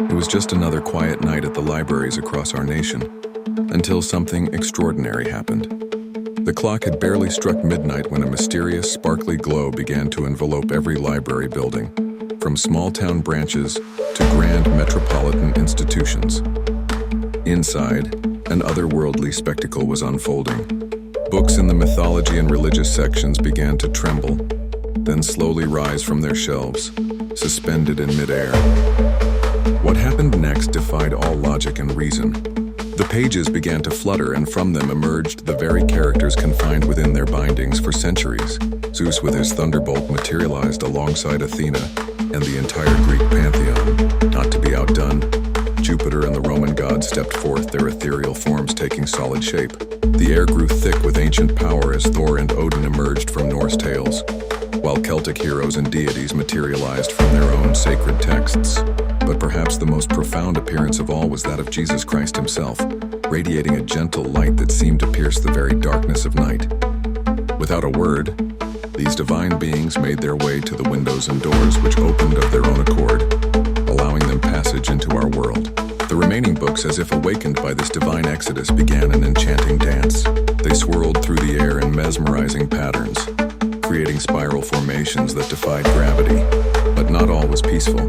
It was just another quiet night at the libraries across our nation, until something extraordinary happened. The clock had barely struck midnight when a mysterious, sparkly glow began to envelope every library building, from small-town branches to grand metropolitan institutions. Inside, an otherworldly spectacle was unfolding. Books in the mythology and religious sections began to tremble, then slowly rise from their shelves, suspended in midair. What happened next defied all logic and reason. The pages began to flutter, and from them emerged the very characters confined within their bindings for centuries. Zeus with his thunderbolt materialized alongside Athena and the entire Greek pantheon. Not to be outdone, Jupiter and the Roman gods stepped forth, their ethereal forms taking solid shape. The air grew thick with ancient power as Thor and Odin emerged from Norse tales, while Celtic heroes and deities materialized from their own sacred texts. But perhaps the most profound appearance of all was that of Jesus Christ himself, radiating a gentle light that seemed to pierce the very darkness of night. Without a word, these divine beings made their way to the windows and doors which opened of their own accord, allowing them passage into our world. The remaining books, as if awakened by this divine exodus, began an enchanting dance. They swirled through the air in mesmerizing patterns, creating spiral formations that defied gravity. But not all was peaceful.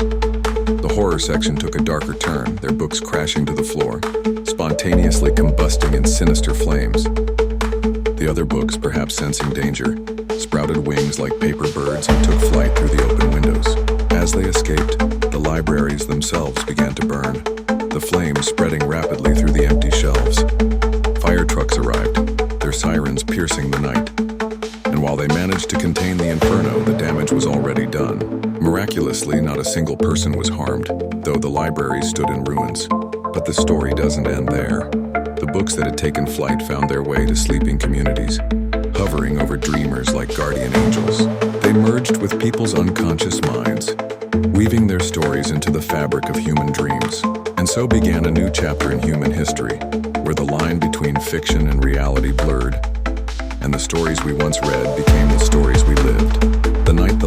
The horror section took a darker turn, their books crashing to the floor, spontaneously combusting in sinister flames. The other books, perhaps sensing danger, sprouted wings like paper birds and took flight through the open windows. As they escaped, the libraries themselves began to burn, the flames spreading rapidly through the empty shelves. Fire trucks arrived, their sirens piercing the night. And while they managed to contain the inferno, the damage was already done. Miraculously, not a single person was harmed, though the library stood in ruins. But the story doesn't end there. The books that had taken flight found their way to sleeping communities, hovering over dreamers like guardian angels. They merged with people's unconscious minds, weaving their stories into the fabric of human dreams. And so began a new chapter in human history, where the line between fiction and reality blurred, and the stories we once read became the stories we lived. The night the